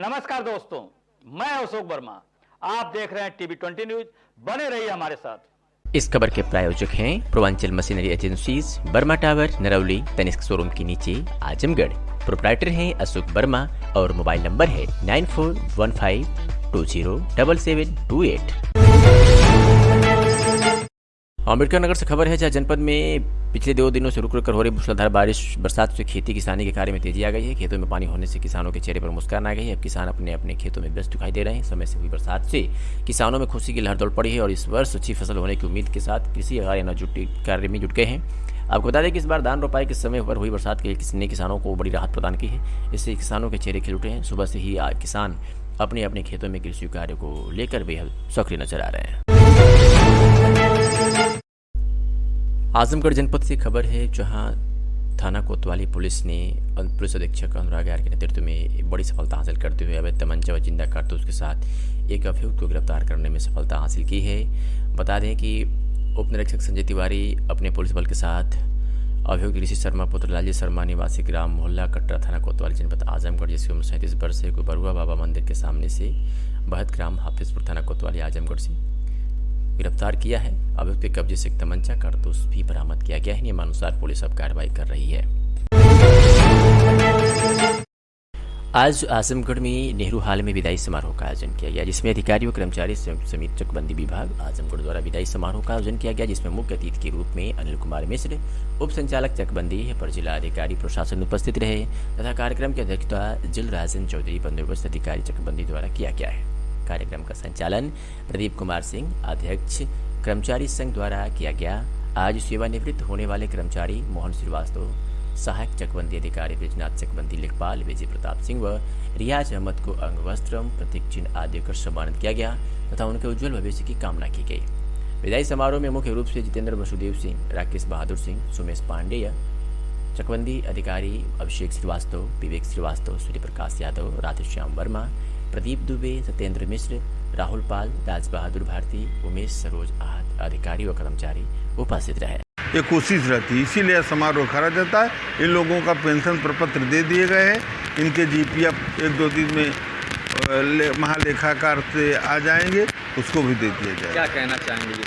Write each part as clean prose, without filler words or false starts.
नमस्कार दोस्तों, मैं अशोक वर्मा। आप देख रहे हैं टीवी 20 न्यूज। बने रहिए हमारे साथ। इस खबर के प्रायोजक हैं Purvanchal machinery agencies, Burma tower, Narauli, Tanishq showroom के नीचे, आजमगढ़। प्रोप्राइटर हैं अशोक वर्मा और मोबाइल नंबर है 9415207728। अम्बेडकर नगर से खबर है, जहां जनपद में पिछले 2 दिनों से रुक रुक कर हो रही मूसलाधार बरसात से खेती किसानी के कार्य में तेजी आ गई है। खेतों में पानी होने से किसानों के चेहरे पर मुस्कान आ गई है। अब किसान अपने अपने खेतों में व्यस्त दिखाई दे रहे हैं। समय से हुई बरसात से किसानों में खुशी की लहर दौड़ पड़ी है और इस वर्ष अच्छी फसल होने की उम्मीद के साथ कृषि कार्य में जुट गए हैं। आपको बता दें कि इस बार धान रोपाई के समय पर हुई बरसात के ने किसानों को बड़ी राहत प्रदान की है। इससे किसानों के चेहरे खिल उठे हैं। सुबह से ही किसान अपने अपने खेतों में कृषि कार्य को लेकर बेहद सक्रिय नजर आ रहे हैं। आजमगढ़ जनपद से खबर है, जहां थाना कोतवाली पुलिस ने पुलिस अधीक्षक अनुराग यार के नेतृत्व में बड़ी सफलता हासिल करते हुए अवैध तमंचा व जिंदा कारतूस के साथ एक अभियुक्त को गिरफ्तार करने में सफलता हासिल की है। बता दें कि उप निरीक्षक संजय तिवारी अपने पुलिस बल के साथ अभियुक्त ऋषि शर्मा पुत्र लालजी शर्मा निवासी ग्राम मोहल्ला कटरा थाना कोतवाली जनपद आजमगढ़, जिसकी उम्र 37 वर्ष है, को बरुआ बाबा मंदिर के सामने से बहत ग्राम हाफिजपुर थाना कोतवाली आजमगढ़ से गिरफ्तार किया है। अभियुक्त के कब्जे से एक तमंचा कारतूस भी बरामद किया गया है। नियमानुसार पुलिस अब कार्रवाई कर रही है। आज आजमगढ़ में नेहरू हाल में विदाई समारोह का आयोजन किया गया, जिसमें अधिकारियों कर्मचारी संयुक्त समिति चकबंदी विभाग आजमगढ़ द्वारा विदाई समारोह का आयोजन किया गया, जिसमें मुख्य अतिथि के रूप में अनिल कुमार मिश्र, उप संचालक चकबंदी पर जिला अधिकारी प्रशासन उपस्थित रहे तथा कार्यक्रम की अध्यक्षता जिल राजन चौधरी बंदोबस्त अधिकारी चकबंदी द्वारा किया गया है। कार्यक्रम का संचालन प्रदीप कुमार सिंह, अध्यक्ष कर्मचारी संघ द्वारा किया गया। आज सेवानिवृत्त होने वाले कर्मचारी मोहन श्रीवास्तव, सहायक चकबंदी अधिकारी ब्रिजनाथ चकबंदी, लेखपाल विजय प्रताप सिंह व रियाज अहमद को अंग वस्त्रम, प्रतीक चिन्ह आदि कर सम्मानित किया गया तथा उनके उज्जवल भविष्य की कामना की गई। विदाई समारोह में मुख्य रूप से जितेंद्र वसुदेव सिंह, राकेश बहादुर सिंह, सुमेश पांडेय, चकबंदी अधिकारी अभिषेक श्रीवास्तव, विवेक श्रीवास्तव, सूर्य प्रकाश यादव, राधेश्याम वर्मा, प्रदीप दुबे, सत्येंद्र मिश्र, राहुल पाल, राज बहादुर भारती, उमेश सरोज आहत अधिकारी व कर्मचारी उपस्थित रहे। ये कोशिश रहती है, इसीलिए समारोह करा जाता है। इन लोगों का पेंशन प्रपत्र दे दिए गए हैं। इनके जीपीएफ 1-2 दिन में महालेखाकार से आ जाएंगे, उसको भी दे दिया जाएगा। क्या कहना चाहेंगे ये?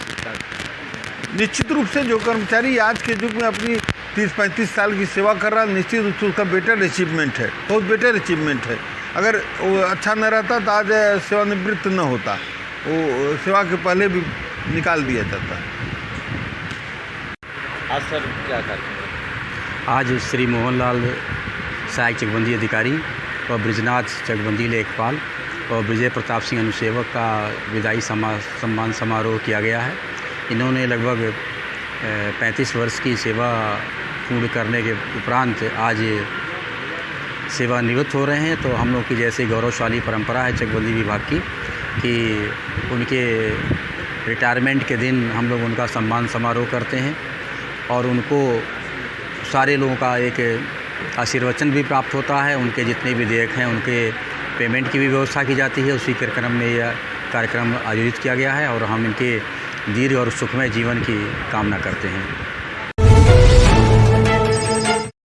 निश्चित रूप से जो कर्मचारी आज के युग में अपनी 30-35 साल की सेवा कर रहा है, निश्चित रूप से उसका बेटर अचीवमेंट है, बहुत बेटर अचीवमेंट है। अगर वो अच्छा न रहता तो आज सेवानिवृत्त न होता, वो सेवा के पहले भी निकाल दिया जाता। आज सर क्या कार्यक्रम? आज श्री मोहनलाल सहायक चकबंदी अधिकारी और ब्रिजनाथ चकबंदी लेखपाल और विजय प्रताप सिंह अनुसेवक का विदाई सम्मान समारोह किया गया है। इन्होंने लगभग 35 वर्ष की सेवा पूर्ण करने के उपरांत आज सेवानिवृत्त हो रहे हैं। तो हम लोग की जैसे गौरवशाली परंपरा है चकबंदी विभाग की कि उनके रिटायरमेंट के दिन हम लोग उनका सम्मान समारोह करते हैं और उनको सारे लोगों का एक आशीर्वचन भी प्राप्त होता है। उनके जितने भी देयक हैं उनके पेमेंट की भी व्यवस्था की जाती है। उसी कार्यक्रम में यह कार्यक्रम आयोजित किया गया है और हम इनके दीर्घ और सुखमय जीवन की कामना करते हैं।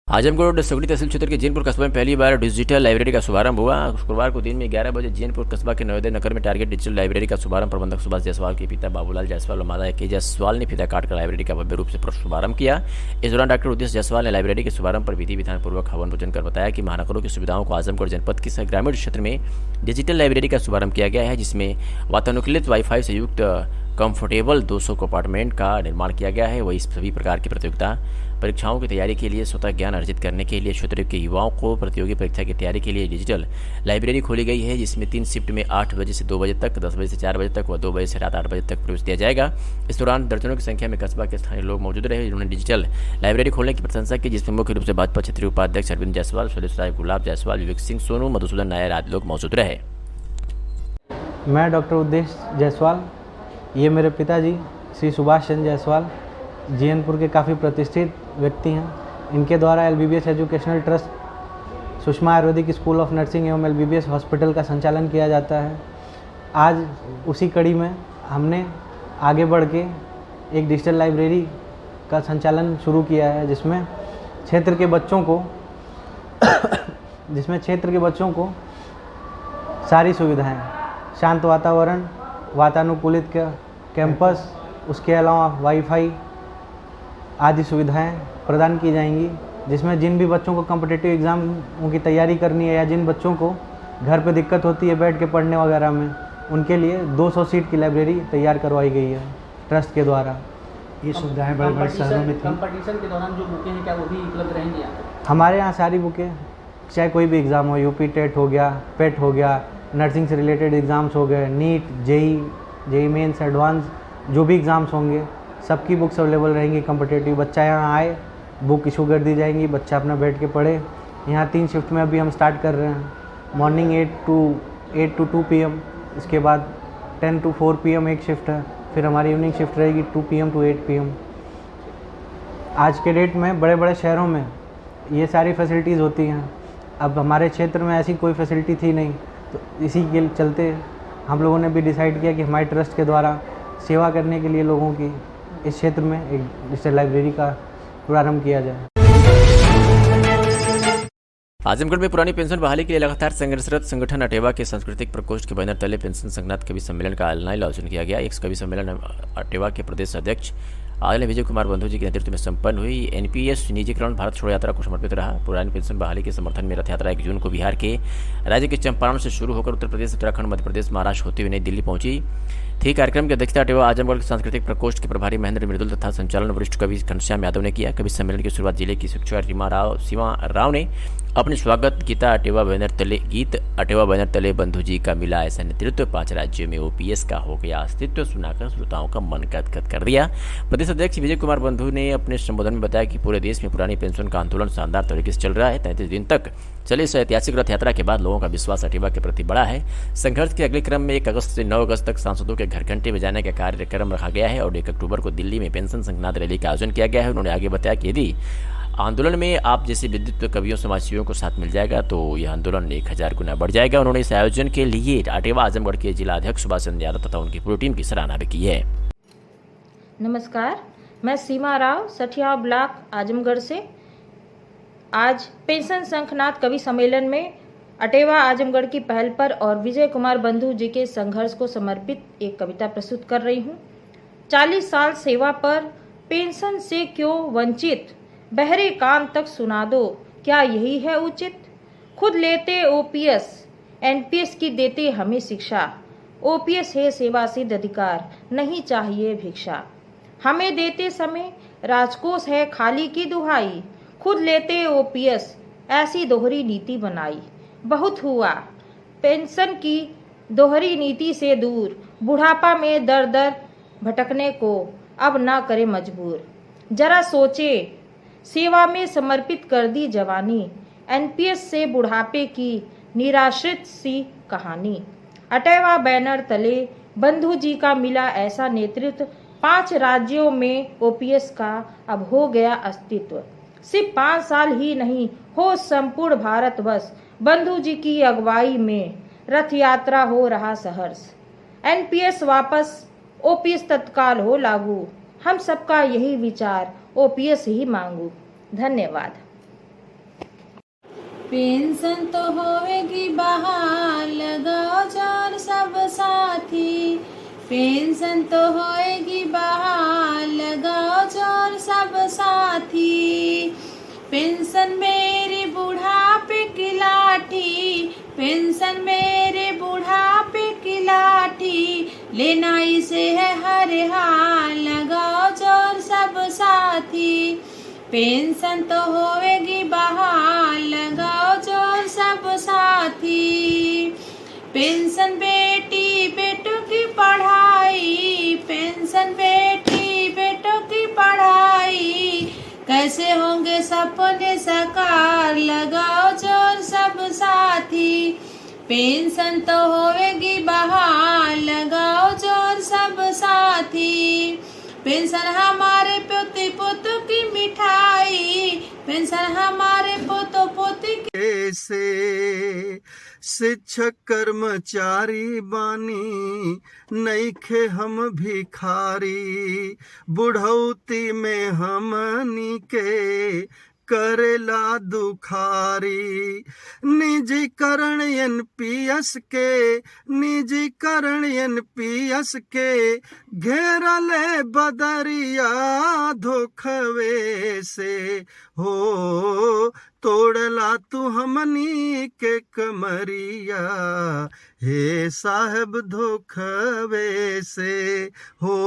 आजमगढ़ सगड़ी तहसील क्षेत्र के जैनपुर कस्बा में पहली बार डिजिटल लाइब्रेरी का शुभारंभ हुआ। शुक्रवार को दिन में 11 बजे जैनपुर कस्बा के नवोदय नगर में टारगेट डिजिटल लाइब्रेरी का शुभारंभ प्रबंधक सुभाष जायसवाल के पिता बाबूलाल जायसवाल और माता के जायसवाल ने फीता काटकर लाइब्रेरी का भव्य रूप से शुभारंभ किया। इस दौरान डॉक्टर उद्देश्य जायसवाल ने लाइब्रेरी के शुभारंभ पर विधि विधान पूर्वक हवन पूजन कर बताया कि महानगरों की सुविधाओं को आजमगढ़ जनपद के ग्रामीण क्षेत्र में डिजिटल लाइब्रेरी का शुभारंभ किया गया है, जिसमें वातानुकूलित वाईफाई से युक्त कंफर्टेबल 200 अपार्टमेंट का निर्माण किया गया है। वही सभी प्रकार की प्रतियोगिता परीक्षाओं की तैयारी के लिए स्वतः ज्ञान अर्जित करने के लिए क्षेत्र के युवाओं को प्रतियोगी परीक्षा की तैयारी के लिए डिजिटल लाइब्रेरी खोली गई है, जिसमें 3 शिफ्ट में 8 बजे से 2 बजे तक, 10 बजे से 4 बजे तक व 2 बजे से रात 8 बजे तक प्रवेश दिया जाएगा। इस दौरान दर्जनों की संख्या में कस्बा के स्थानीय लोग मौजूद रहे, जिन्होंने डिजिटल लाइब्रेरी खोलने की प्रशंसा की, जिसमें मुख्य रूप से भाजपा क्षेत्रीय उपाध्यक्ष अरविंद जायसवाल, सुरेश राय, गुलाब जायसवाल, विवेक सिंह सोनू, मधुसूदन नायर आदि लोग मौजूद रहे। मैं डॉक्टर उद्देश्य जायसवाल, ये मेरे पिताजी श्री सुभाष चंद्र जायसवाल जैनपुर के काफ़ी प्रतिष्ठित व्यक्ति हैं। इनके द्वारा LBBS educational trust, Sushma Ayurvedic school of nursing एवं LBBS हॉस्पिटल का संचालन किया जाता है। आज उसी कड़ी में हमने आगे बढ़ के एक डिजिटल लाइब्रेरी का संचालन शुरू किया है, जिसमें क्षेत्र के बच्चों को सारी सुविधाएं, शांत वातावरण, वातानुकूलित कैंपस, उसके अलावा वाईफाई आदि सुविधाएं प्रदान की जाएंगी, जिसमें जिन भी बच्चों को कॉम्पिटिटिव एग्ज़ामों की तैयारी करनी है या जिन बच्चों को घर पे दिक्कत होती है बैठ के पढ़ने वगैरह में, उनके लिए 200 सीट की लाइब्रेरी तैयार करवाई गई है ट्रस्ट के द्वारा। ये सुविधाएं बड़े बड़े शहरों में थी। कंपटीशन के दौरान जो बुकें हैं क्या वो भी उपलब्ध रहेंगी यहाँ पे? हमारे यहाँ सारी बुकें, चाहे कोई भी एग्ज़ाम हो, यूपी टेट हो गया, पेट हो गया, नर्सिंग से रिलेटेड एग्ज़ाम्स हो गए, नीट, जेई मेंस, एडवांस, जो भी एग्ज़ाम्स होंगे सबकी बुक्स अवेलेबल रहेंगी कॉम्पिटिटिव। बच्चा यहाँ आए, बुक इशू कर दी जाएंगी, बच्चा अपना बैठ के पढ़े। यहाँ 3 शिफ्ट में अभी हम स्टार्ट कर रहे हैं, मॉर्निंग 8 to 2 PM, इसके बाद 10 to 4 PM एक शिफ्ट है, फिर हमारी इवनिंग शिफ्ट रहेगी 2 PM to 8 PM। आज के डेट में बड़े बड़े शहरों में ये सारी फैसिलिटीज़ होती हैं, अब हमारे क्षेत्र में ऐसी कोई फैसिलिटी थी नहीं, तो इसी के चलते हम लोगों ने भी डिसाइड किया कि हमारे ट्रस्ट के द्वारा सेवा करने के लिए लोगों की इस क्षेत्र में एक डिजिटल लाइब्रेरी का प्रारंभ किया जाए। आजमगढ़ में पुरानी पेंशन बहाली के लिए लगातार संघर्षरत संगठन अटेवा के सांस्कृतिक प्रकोष्ठ के बैनर तले पेंशन संघनाथ कवि सम्मेलन का ऑनलाइन आयोजन किया गया। एक कवि सम्मेलन अटेवा के प्रदेश अध्यक्ष आदरणीय विजय कुमार बंधु जी के नेतृत्व में संपन्न हुई। एनपीएस निजीकरण भारत छोड़ो यात्रा को समर्पित रहा। पुरानी पेंशन बहाली के समर्थन में रथ यात्रा 1 जून को बिहार के राज्य के चंपारण से शुरू होकर उत्तर प्रदेश, उत्तराखंड, मध्य प्रदेश, महाराष्ट्र होते हुए नई दिल्ली पहुंची थी। कार्यक्रम की अध्यक्षता अटेवा आजमगढ़ के सांस्कृतिक प्रकोष्ठ के प्रभारी महेंद्र मृदुल तथा संचालन वरिष्ठ कवि घनश्याम यादव ने किया। कवि सम्मेलन की शुरुआत जिले की शिक्षा सीमा राव ने अपने स्वागत गीत अटेवा बैनर तले बंधु जी का मिला ऐसा नेतृत्व, 5 राज्यों में ओपीएस का हो गया अस्तित्व सुनाकर श्रोताओं का मन गदगद कर दिया। प्रदेश अध्यक्ष विजय कुमार बंधु ने अपने संबोधन में बताया कि पूरे देश में पुरानी पेंशन का आंदोलन शानदार तरीके से चल रहा है। 33 दिन तक चले इस ऐतिहासिक रथ यात्रा के बाद लोगों का विश्वास अटेवा के प्रति बढ़ा है। संघर्ष के अगले क्रम में 1 अगस्त से 9 अगस्त तक सांसदों के घर घंटे बजाने का कार्यक्रम रखा गया है और 1 अक्टूबर को दिल्ली में पेंशन संघनाथ रैली का आयोजन किया गया है। उन्होंने आगे बताया कि यदि आंदोलन में आप जैसे विद्युत कवियों समाजसेवियों को साथ मिल जाएगा तो यह आंदोलन 1000 गुना बढ़ जाएगा। उन्होंने इस आयोजन के लिए अटेवा आजमगढ़ के जिला अध्यक्ष सुभाष चंद्र यादव तथा उनकी पूरी टीम की सराहना भी की है। नमस्कार, मैं सीमा राव, सठिया ब्लॉक आजमगढ़ से। आज पेंशन संघनाथ कवि सम्मेलन में अटेवा आजमगढ़ की पहल पर और विजय कुमार बंधु जी के संघर्ष को समर्पित एक कविता प्रस्तुत कर रही हूँ। 40 साल सेवा पर पेंशन से क्यों वंचित, बहरे कान तक सुना दो, क्या यही है उचित। खुद लेते ओपीएस, एनपीएस की देते हमें शिक्षा। ओपीएस है सेवा सिद्ध अधिकार, नहीं चाहिए भिक्षा। हमें देते समय राजकोष है खाली की दुहाई। खुद लेते ओपीएस, ऐसी दोहरी नीति बनाई। बहुत हुआ पेंशन की दोहरी नीति से दूर, बुढ़ापा में दर दर भटकने को अब ना करे मजबूर। जरा सोचे, सेवा में समर्पित कर दी जवानी। एनपीएस से बुढ़ापे की निराश्रित सी कहानी। अटेवा बैनर तले बंधु जी का मिला ऐसा नेतृत्व। 5 राज्यों में ओपीएस का अब हो गया अस्तित्व। सिर्फ 5 साल ही नहीं, हो संपूर्ण भारतवर्ष। बंधु जी की अगुवाई में रथ यात्रा हो रहा सहर्ष। एनपीएस वापस, ओपीएस तत्काल हो लागू। हम सबका यही विचार, ओपीएस ही मांगू। धन्यवाद। पेंशन तो होवेगी बहाल, लगाओ जोर सब साथी। पेंशन तो होएगी बहाल, लगाओ जोर सब साथी। पेंशन मेरी बुढ़ापे की लाठी, पेंशन मेरे बुढ़ापे की लाठी। लेना इसे है हर हाल, लगाओ जोर सब साथी। पेंशन तो होएगी बहाल, लगाओ जोर सब साथी। पेंशन बेटी बेटों की पढ़ाई, पेंशन बेटी बेटों की पढ़ाई। कैसे होंगे सपने साकार, लगाओ जोर सब साथी। पेंशन तो होएगी बहाल, लगाओ जोर सब साथी। पेंशन हमारे पोते पोतों की मिठाई, पेंशन हमारे पोतों पोती की। से शिक्षक कर्मचारी बानी, नईखे हम भिखारी। बुढ़ौती में हमनी के करेला दुखारी। निजीकरण NPS के, निजीकरण NPS के, घेरले बदरिया धोखवे से हो, तोड़ला तू हमनी के कमरिया, हे साहब धोखवे से हो,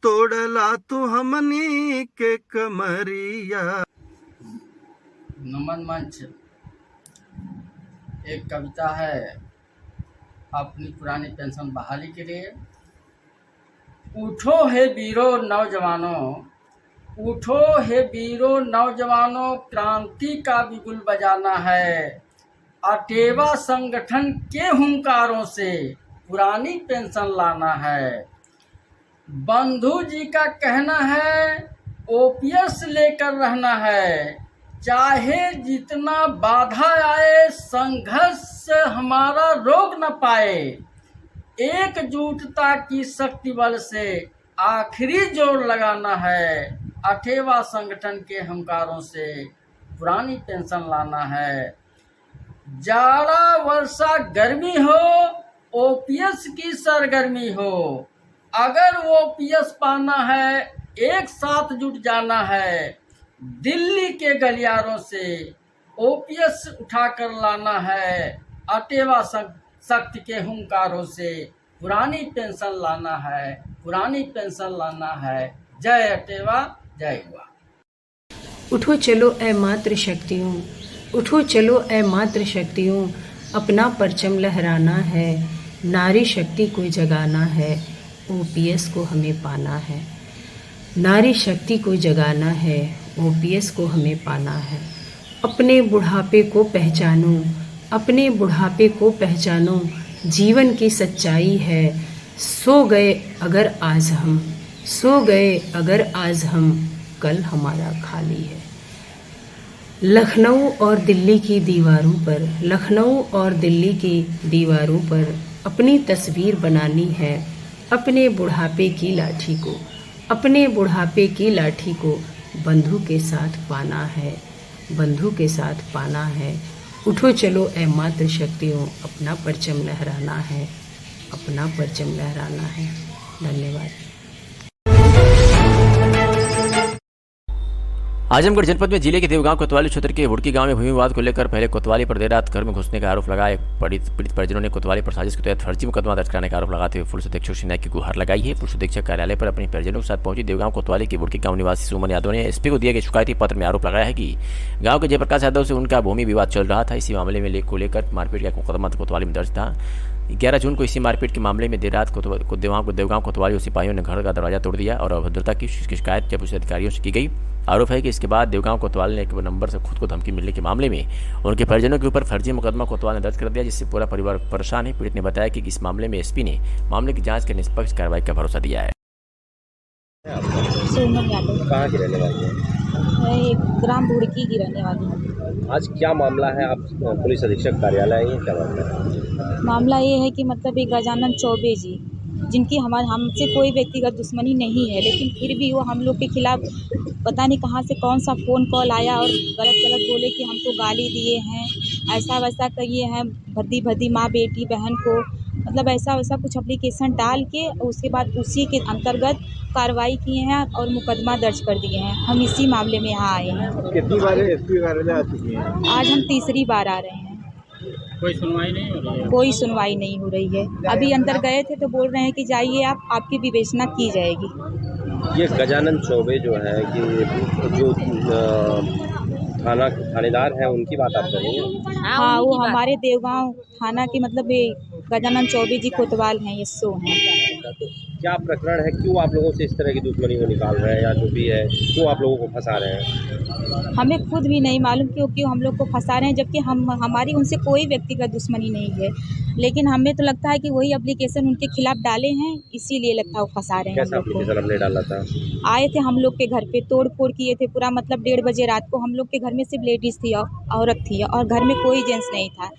तोड़ला तू हमनी के कमरिया। नमन मंच एक कविता है अपनी पुरानी पेंशन बहाली के लिए। उठो है वीरो नौजवानों, उठो है वीरो नौजवानों, क्रांति का बिगुल बजाना है। अटेवा संगठन के हुंकारों से पुरानी पेंशन लाना है। बंधु जी का कहना है OPS लेकर रहना है, चाहे जितना बाधा आए संघर्ष से हमारा रोक न पाए। एकजुटता की शक्ति बल से आखिरी जोर लगाना है। अठेवा संगठन के हुंकारों से पुरानी पेंशन लाना है। जाड़ा वर्षा गर्मी हो, OPS की सरगर्मी हो, अगर OPS पाना है एक साथ जुट जाना है। दिल्ली के गलियारों से OPS उठाकर लाना है। अटेवा शक्ति के हुंकारों से पुरानी पेंशन लाना है, पुरानी पेंशन लाना है। जय अटेवा, जय युवा। उठो चलो ऐ मातृ शक्तियों, उठो चलो ऐ मातृ शक्तियों, अपना परचम लहराना है। नारी शक्ति को जगाना है, OPS को हमें पाना है। नारी शक्ति को जगाना है, OPS को हमें पाना है। अपने बुढ़ापे को पहचानो, अपने बुढ़ापे को पहचानो, जीवन की सच्चाई है। सो गए अगर आज हम, सो गए अगर आज हम, कल हमारा खाली है। लखनऊ और दिल्ली की दीवारों पर, लखनऊ और दिल्ली की दीवारों पर अपनी तस्वीर बनानी है। अपने बुढ़ापे की लाठी को, अपने बुढ़ापे की लाठी को बंधु के साथ पाना है, बंधु के साथ पाना है। उठो चलो ऐ मातृ शक्तियों, अपना परचम लहराना है, अपना परचम लहराना है। धन्यवाद। आजमगढ़ जनपद में जिले के देवगांव कोतवाली क्षेत्र के हुड़की गांव में भूमि विवाद को लेकर पहले कोतवाली पर देर रात घर में घुसने का आरोप लगाया। पीड़ित परिजनों ने कोतवाली पर साजिश के तहत फर्जी मुकदमा दर्ज कराने का आरोप लगाते हुए पुलिस अधीक्षक सिन्हा की गुहार लगाई है। पुलिस अधीक्षक कार्यालय पर अपने परिजनों के साथ पहुंची देवगांव कोतवाली के हुड़की गांव निवासी सुमन यादव ने SP को दिए गए शिकायती पत्र में आरोप लगाया है कि गाँव के जयप्रकाश यादव से उनका भूमि विवाद चल रहा था। इसी मामले में को लेकर मारपीट का मुकदमा कोतवाली में दर्ज था। 11 जून को इसी मारपीट के मामले में देर रात को देवगांव कोतवाली सिपाहियों ने घर का दरवाजा तोड़ दिया और अभद्रता की शिकायत जब पुलिस अधिकारियों से की गई। आरोप है कि इसके बाद देवगांव कोतवाल ने एक नंबर से खुद को धमकी मिलने के मामले में उनके परिजनों के ऊपर फर्जी मुकदमा कोतवाल ने दर्ज कर दिया, जिससे पूरा परिवार परेशान है। पीड़ित ने बताया कि इस मामले में SP ने मामले की जांच कर निष्पक्ष कार्रवाई का भरोसा दिया है। सोनल यादव कहाँ की रहने वाली है? मैं ग्राम हुड़की की रहने वाली हूँ। आज क्या मामला है? आप पुलिस अधीक्षक कार्यालय आई हैं, क्या मामला है? मामला ये है कि मतलब एक गजानन चौबे जी, जिनकी हमसे कोई व्यक्तिगत दुश्मनी नहीं है, लेकिन फिर भी वो हम लोग के खिलाफ पता नहीं कहाँ से कौन सा फ़ोन कॉल आया और गलत बोले कि हमको गाली दिए हैं, ऐसा वैसा किए हैं, भद्दी माँ बेटी बहन को, मतलब ऐसा वैसा कुछ एप्लीकेशन डाल के उसके बाद उसी के अंतर्गत कार्रवाई किए हैं और मुकदमा दर्ज कर दिए हैं। हम इसी मामले में यहाँ आए हैं। कितनी बार SP कार्यालय आ चुकी हैं? आज हम तीसरी बार आ रहे हैं। कोई सुनवाई नहीं हो रही है? कोई सुनवाई नहीं हो रही है। अभी अंदर गए थे तो बोल रहे हैं कि जाइए आप, आपकी विवेचना की जाएगी। ये गजानन चौबे जो है कि जो थानेदार है, उनकी बात आप कर रही हैं? हाँ, वो हमारे देवगांव थाना के मतलब गजानन चौबे जी कोतवाल हैं, ये सो हैं। तो क्या प्रकरण है? क्यों आप लोगों से इस तरह की दुश्मनी को निकाल रहे हैं, या जो भी है क्यों आप लोगों को फंसा रहे हैं? हमें खुद भी नहीं मालूम क्यों हम लोग को फंसा रहे हैं, जबकि हमारी उनसे कोई व्यक्तिगत दुश्मनी नहीं है, लेकिन हमें तो लगता है कि वही एप्लीकेशन उनके खिलाफ डाले हैं, इसीलिए लगता है वो फंसा रहे हैं। कैसा एप्लीकेशन हमने डाला था? आए थे हम लोग के घर पे, तोड़ फोड़ किए थे पूरा, मतलब 1:30 बजे रात को। हम लोग के घर में सिर्फ लेडीज़ थी, औरत थी, और घर में कोई जेंट्स नहीं था।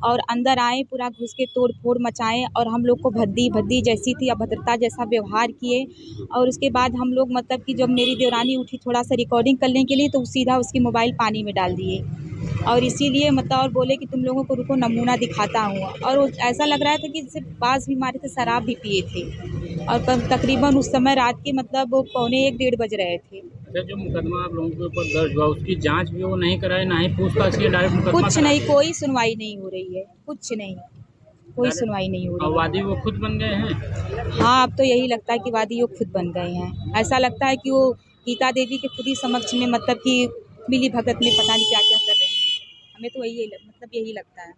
और अंदर आए, पूरा घुस के तोड़ फोड़ मचाएं और हम लोग को भद्दी जैसी थी, अभद्रता जैसा व्यवहार किए। और उसके बाद हम लोग मतलब कि जब मेरी देवरानी उठी थोड़ा सा रिकॉर्डिंग करने के लिए, तो सीधा उसकी मोबाइल पानी में डाल दिए और इसीलिए मतलब और बोले कि तुम लोगों को रुको नमूना दिखाता हूँ। और वो ऐसा लग रहा था कि जैसे बाज भी मारे थे, शराब भी पिए थे। और तकरीबन उस समय रात के मतलब 1:45-1:30 बज रहे थे। जो मुकदमा आप लोगों के ऊपर दर्ज हुआ, उसकी जांच भी वो नहीं कराए, ना ही पूछताछ की, डायरेक्ट मुकदमा कुछ नहीं, कोई सुनवाई नहीं हो रही है, कुछ नहीं, कोई सुनवाई नहीं हो रही है। वादी वो खुद बन गए हैं। हाँ, अब तो यही लगता है कि वादी वो खुद बन गए हैं। ऐसा लगता है कि वो गीता देवी के खुद ही समक्ष में मतलब कि मिली भगत में पता नहीं क्या क्या कर रहे हैं। हमें तो यही लगता है।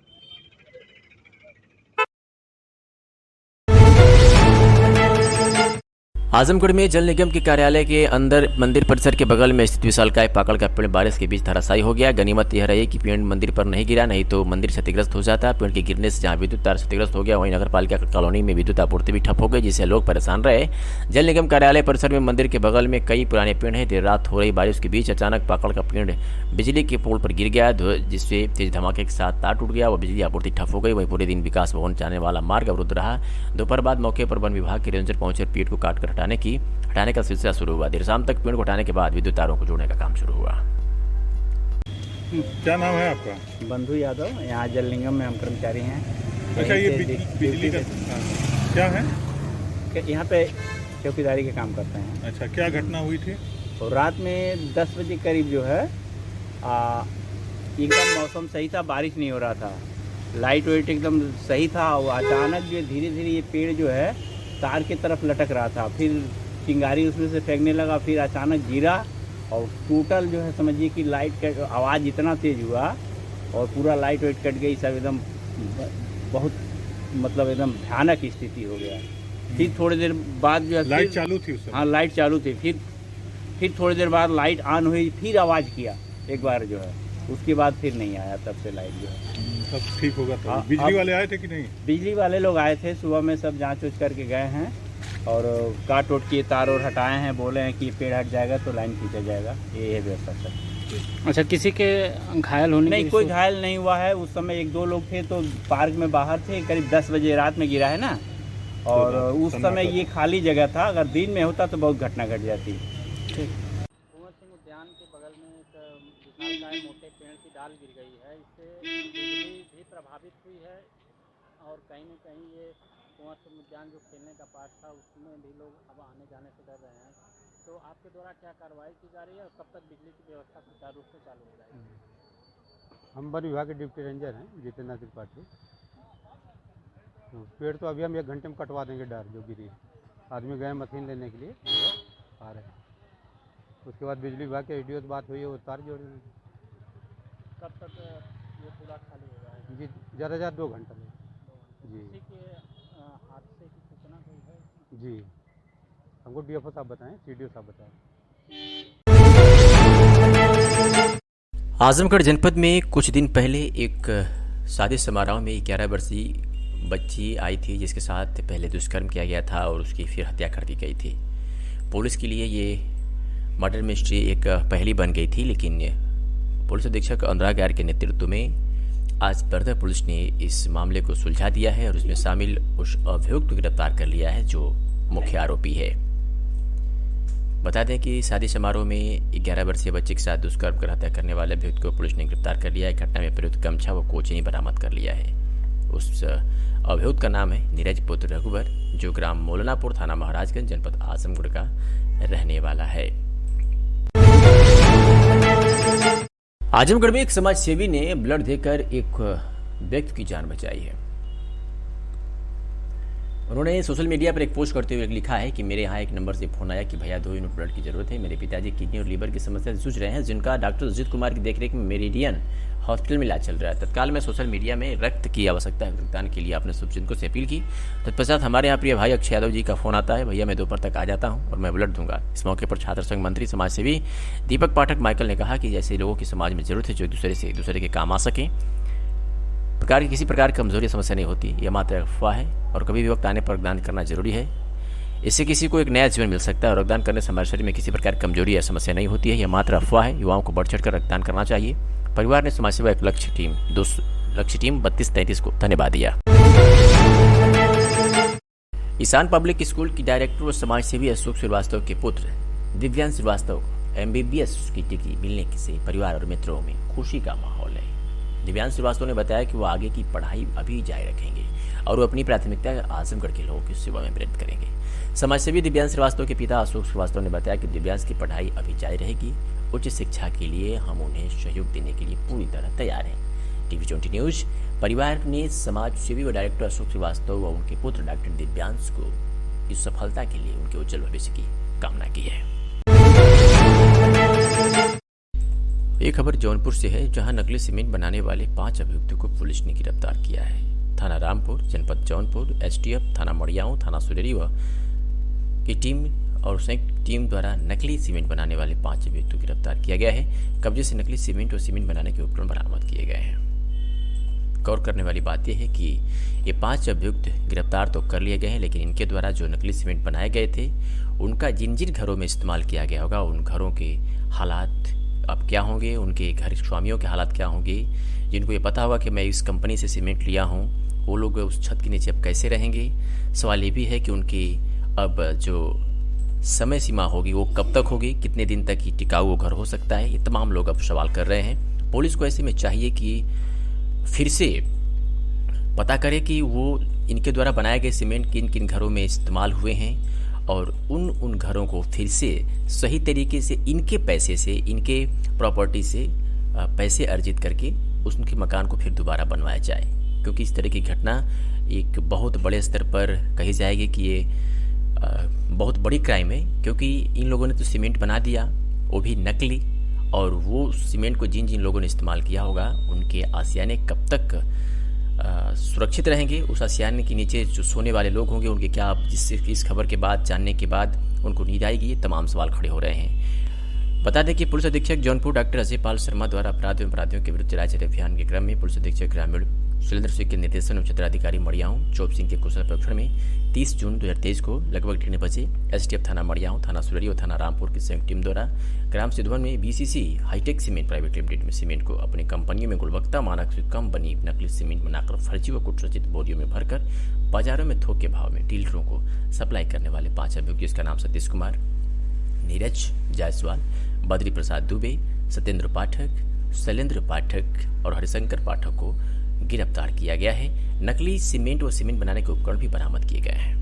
आजमगढ़ में जल निगम के कार्यालय के अंदर मंदिर परिसर के बगल में स्थित विशालकाय पाकड़ का पेड़ बारिश के बीच धराशायी हो गया। गनीमत यह रही कि पेड़ मंदिर पर नहीं गिरा, नहीं तो मंदिर क्षतिग्रस्त हो जाता। पेड़ के गिरने से जहां विद्युत तार क्षतिग्रस्त हो गया, वहीं नगरपालिका कॉलोनी में विद्युत आपूर्ति भी ठप हो गई, जिससे लोग परेशान रहे। जल निगम कार्यालय परिसर में मंदिर के बगल में कई पुराने पेड़ हैं। देर रात हो रही बारिश के बीच अचानक पाकड़ का पेड़ बिजली के पोल पर गिर गया, जिससे तेज धमाके के साथ तार टूट गया और बिजली आपूर्ति ठप हो गई। वहीं पूरे दिन विकास भवन जाने वाला मार्ग अवरुद्ध रहा। दोपहर बाद मौके पर वन विभाग के रेंजर पहुंचे, पेड़ को काटकर हटाने का सिलसिला शुरू हुआ। देर शाम तक पेड़ को हटाने के बाद विद्युत तारों को जोड़ने का काम शुरू हुआ। क्या नाम है आपका? बंधु यादव, यहाँ जल निगम में हम कर्मचारी हैं। अच्छा, ये बिजली का क्या है? यहाँ पे चौकीदारी के काम करते हैं। अच्छा, क्या घटना हुई थी? और रात में 10 बजे करीब जो है एकदम मौसम सही था, बारिश नहीं हो रहा था, लाइट वाइट एकदम सही था। और अचानक जो धीरे धीरे ये पेड़ जो है तार की तरफ लटक रहा था, फिर चिंगारी उसमें से फेंकने लगा, फिर अचानक गिरा और टोटल जो है समझिए कि लाइट का आवाज़ इतना तेज़ हुआ और पूरा लाइट वाइट कट गई सब, एकदम बहुत मतलब एकदम भयानक स्थिति हो गया। फिर थोड़ी देर बाद जो है लाइट चालू थी उस समय? हाँ, लाइट चालू थी। फिर थोड़ी देर बाद लाइट ऑन हुई, फिर आवाज़ किया एक बार जो है, उसके बाद फिर नहीं आया। तब से लाइट जो है सब ठीक होगा। तो बिजली वाले आए थे कि नहीं? बिजली वाले लोग आए थे सुबह में, सब जांच उच करके गए हैं और काट उट के तार और हटाए हैं। बोले हैं कि पेड़ हट जाएगा तो लाइन खींचा जाएगा, ये है व्यवस्था सर। अच्छा, किसी के घायल होने? नहीं, कोई घायल नहीं हुआ है। उस समय 1-2 लोग थे तो पार्क में बाहर थे, करीब 10 बजे रात में गिरा है ना, और उस समय ये खाली जगह था। अगर दिन में होता तो बहुत घटना घट जाती। कुंवर सिंह उद्यान के बगल में एक विशालकाय मोटे पेड़ की डाल गिर गई है, इससे बिजली भी प्रभावित हुई है और कहीं न कहीं ये कुंवर सिंह उद्यान जो खेलने का पार्क था उसमें भी लोग अब आने जाने से डर रहे हैं। तो आपके द्वारा क्या कार्रवाई की जा रही है और कब तक बिजली की व्यवस्था सुचारू रूप से चालू हो जाएगी? हम वन विभाग के डिप्टी रेंजर हैं जितेंद्र त्रिपाठी। तो पेड़ तो अभी हम 1 घंटे में कटवा देंगे, डार जो गिरी। आदमी गए मशीन लेने के लिए, आ रहे हैं। उसके बाद बिजली विभाग के एडीओ से बात हुई है, वो तार जोड़ देंगे। कब तक ये पूरा खाली हो जाएगा? जी, ज़्यादा 2 घंटा में। जी, हादसे की सूचना हुई है? जी, हमको डीएफओ साहब बताएं, सीडीओ साहब बताएं। आजमगढ़ जनपद में कुछ दिन पहले एक शादी समारोह में 11 वर्षीय बच्ची आई थी, जिसके साथ पहले दुष्कर्म किया गया था और उसकी फिर हत्या कर दी गई थी। पुलिस के लिए ये मर्डर मिस्ट्री एक पहली बन गई थी, लेकिन पुलिस अधीक्षक अनुराग आर के नेतृत्व में आज बरदर पुलिस ने इस मामले को सुलझा दिया है और उसमें शामिल उस अभियुक्त को गिरफ्तार कर लिया है जो मुख्य आरोपी है। बता दें कि शादी समारोह में 11 वर्षीय बच्चे के साथ दुष्कर्म कर हत्या करने वाले अभियुक्त को पुलिस ने गिरफ्तार कर लिया है। घटना में प्रयुक्त गमछा व कोचनी बरामद कर लिया है। उस अभियुक्त का नाम है नीरज पुत्र रघुवर, जो ग्राम मौलानापुर, थाना महाराजगंज, जनपद आजमगढ़ का रहने वाला है। आजमगढ़ में एक समाज सेवी ने ब्लड देकर एक व्यक्ति की जान बचाई है। उन्होंने सोशल मीडिया पर एक पोस्ट करते हुए लिखा है कि मेरे यहाँ एक नंबर से फोन आया कि भैया 2 यूनिट ब्लड की जरूरत है। मेरे पिताजी किडनी और लीवर की समस्या से जूझ रहे हैं, जिनका डॉक्टर अजीत कुमार की देखरेख में मेरिडियन हॉस्पिटल में इलाज चल रहा है। तत्काल में सोशल मीडिया में रक्त की आवश्यकता है भुगतान के लिए आपने शुभचिंतकों से अपील की। तत्पश्चात हमारे यहाँ प्रिय भाई अक्षय यादव जी का फोन आता है, भैया मैं दोपहर तक आ जाता हूँ और मैं ब्लड दूंगा। इस मौके पर छात्र संघ मंत्री समाज सेवी दीपक पाठक माइकल ने कहा कि जैसे लोगों की समाज में जरूरत है जो एक दूसरे के काम आ सकें, किसी प्रकार की कमजोरी समस्या नहीं होती, यह मात्र अफवाह है और कभी भी वक्त आने पर रक्तदान करना जरूरी है। इससे किसी को एक नया जीवन मिल सकता है और रक्तदान करने से हमारे शरीर में किसी प्रकार की कमजोरी या समस्या नहीं होती है। यह मात्र अफवाह है। युवाओं को बढ़ चढ़कर रक्तदान करना चाहिए। परिवार ने समाज सेवा एक लक्ष्य टीम लक्ष्य टीम 32-33 को धन्यवाद दिया। ईशान पब्लिक स्कूल की डायरेक्टर और समाजसेवी अशोक श्रीवास्तव के पुत्र दिव्यांश श्रीवास्तव को MBBS की डिग्री मिलने से परिवार और मित्रों में खुशी का माहौल है। दिव्यांश श्रीवास्तव ने बताया कि वो आगे की पढ़ाई अभी जारी रखेंगे और वो अपनी प्राथमिकता आजमगढ़ के लोगों की सेवा में प्रेरित करेंगे। समाजसेवी दिव्यांश श्रीवास्तव के पिता अशोक श्रीवास्तव ने बताया कि दिव्यांश की पढ़ाई अभी जारी रहेगी। उच्च शिक्षा के लिए हम उन्हें सहयोग देने के लिए पूरी तरह तैयार हैं। TV20 न्यूज परिवार ने समाजसेवी व डायरेक्टर अशोक श्रीवास्तव व उनके पुत्र डॉक्टर दिव्यांश को इस सफलता के लिए उनके उज्जवल भविष्य की कामना की है। एक खबर जौनपुर से है, जहां नकली सीमेंट बनाने वाले 5 अभियुक्तों को पुलिस ने गिरफ्तार किया है। थाना रामपुर, जनपद जौनपुर, STF, थाना मड़ियाओं, थाना सुरेरी की टीम और संयुक्त टीम द्वारा नकली सीमेंट बनाने वाले 5 अभियुक्तों को गिरफ्तार किया गया है। कब्जे से नकली सीमेंट और सीमेंट बनाने के उपकरण बरामद किए गए हैं। गौर करने वाली बात यह है कि ये 5 अभियुक्त गिरफ्तार तो कर लिए गए हैं, लेकिन इनके द्वारा जो नकली सीमेंट बनाए गए थे उनका जिन जिन घरों में इस्तेमाल किया गया होगा उन घरों के हालात अब क्या होंगे, उनके घर स्वामियों के हालात क्या होंगे। जिनको ये पता होगा कि मैं इस कंपनी से सीमेंट लिया हूँ, वो लोग उस छत के नीचे अब कैसे रहेंगे। सवाल ये भी है कि उनकी अब जो समय सीमा होगी वो कब तक होगी, कितने दिन तक ही टिकाऊ वो घर हो सकता है, ये तमाम लोग अब सवाल कर रहे हैं। पुलिस को ऐसे में चाहिए कि फिर से पता करे कि वो इनके द्वारा बनाए गए सीमेंट किन किन घरों में इस्तेमाल हुए हैं और उन घरों को फिर से सही तरीके से इनके पैसे से, इनके प्रॉपर्टी से पैसे अर्जित करके उनके मकान को फिर दोबारा बनवाया जाए। क्योंकि इस तरह की घटना एक बहुत बड़े स्तर पर कही जाएगी कि ये बहुत बड़ी क्राइम है। क्योंकि इन लोगों ने तो सीमेंट बना दिया, वो भी नकली, और वो सीमेंट को जिन जिन लोगों ने इस्तेमाल किया होगा उनके आशियाने कब तक सुरक्षित रहेंगे। उस आशियाने के नीचे जो सोने वाले लोग होंगे उनके क्या, जिससे इस खबर के बाद, जानने के बाद उनको नींद आएगी, ये तमाम सवाल खड़े हो रहे हैं। बता दें कि पुलिस अधीक्षक जौनपुर डॉक्टर अजय पाल शर्मा द्वारा अपराधियों के विरुद्ध चलाए जा रहे अभियान के क्रम में पुलिस अधीक्षक ग्रामीण सुरेंद्र सिंह के निर्देशन और क्षेत्राधिकारी मड़ियाओं चौप सिंह के कुशल परीक्षण में 30 जून 2023 को लगभग 3 बजे STF थाना मड़ियाओं, थाना सुरेरी और थाना रामपुर की संयुक्त टीम द्वारा ग्राम सिद्धवन में BCC hi-tech cement private limited में सीमेंट को अपनी कंपनियों में गुणवत्ता मानक से कम बनी नकली सीमेंट बनाकर फर्जी व कुटरचित बोरियों में भरकर बाजारों में थोक के भाव में डीलरों को सप्लाई करने वाले 5 अभियुक्त, जिसका नाम सतीश कुमार, नीरज जायसवाल, बद्री प्रसाद दुबे, सत्येंद्र पाठक, शैलेंद्र पाठक और हरिशंकर पाठक को गिरफ्तार किया गया है। नकली सीमेंट और सीमेंट बनाने के उपकरण भी बरामद किए गए हैं।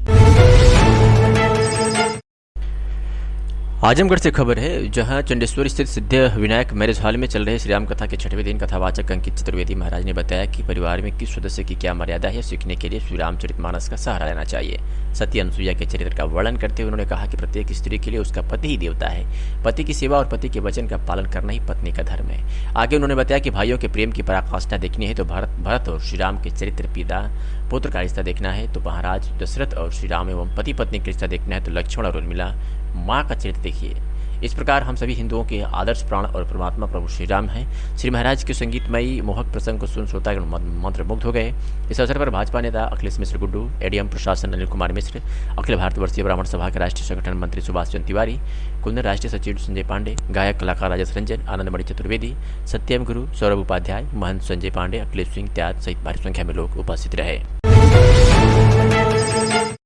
आजमगढ़ से खबर है, जहां चंडेश्वर स्थित सिद्ध विनायक मैरिज हॉल में चल रहे श्री राम कथा के 6वें दिन कथावाचक अंकित चतुर्वेदी महाराज ने बताया कि परिवार में किस सदस्य की क्या मर्यादा है, सीखने के लिए श्री रामचरितमानस का सहारा लेना चाहिए। सती अनुसुईया के चरित्र का वर्णन करते हुए उन्होंने कहा कि प्रत्येक स्त्री के लिए उसका पति ही देवता है। पति की सेवा और पति के वचन का पालन करना ही पत्नी का धर्म है। आगे उन्होंने बताया कि भाइयों के प्रेम की पराकाष्ठा देखनी है तो भरत और श्री राम के चरित्र, पिता पुत्र का रिश्ता देखना है तो महाराज दशरथ और श्री राम एवं पति पत्नी का रिश्ता देखना है तो लक्ष्मण और उर्मिला माँ का चरित्र देखिए। इस प्रकार हम सभी हिंदुओं के आदर्श प्राण और परमात्मा प्रभु श्री राम हैं। श्री महाराज के संगीतमयी मोहक प्रसंग को सुन श्रोतागण मंत्रमुग्ध हो गए। इस अवसर पर भाजपा नेता अखिलेश मिश्र गुड्डू, ADM प्रशासन अनिल कुमार मिश्र, अखिल भारत वर्षीय ब्राह्मण सभा के राष्ट्रीय संगठन मंत्री सुभाष चंद्र तिवारी, कुंदन राष्ट्रीय सचिव संजय पांडे, गायक कलाकार राजेश रंजन, आनंदमणि चतुर्वेदी, सत्यम गुरु, सौरभ उपाध्याय, महंत संजय पांडे, अखिलेश सिंह त्याग सहित भारी संख्या में लोग उपस्थित रहे।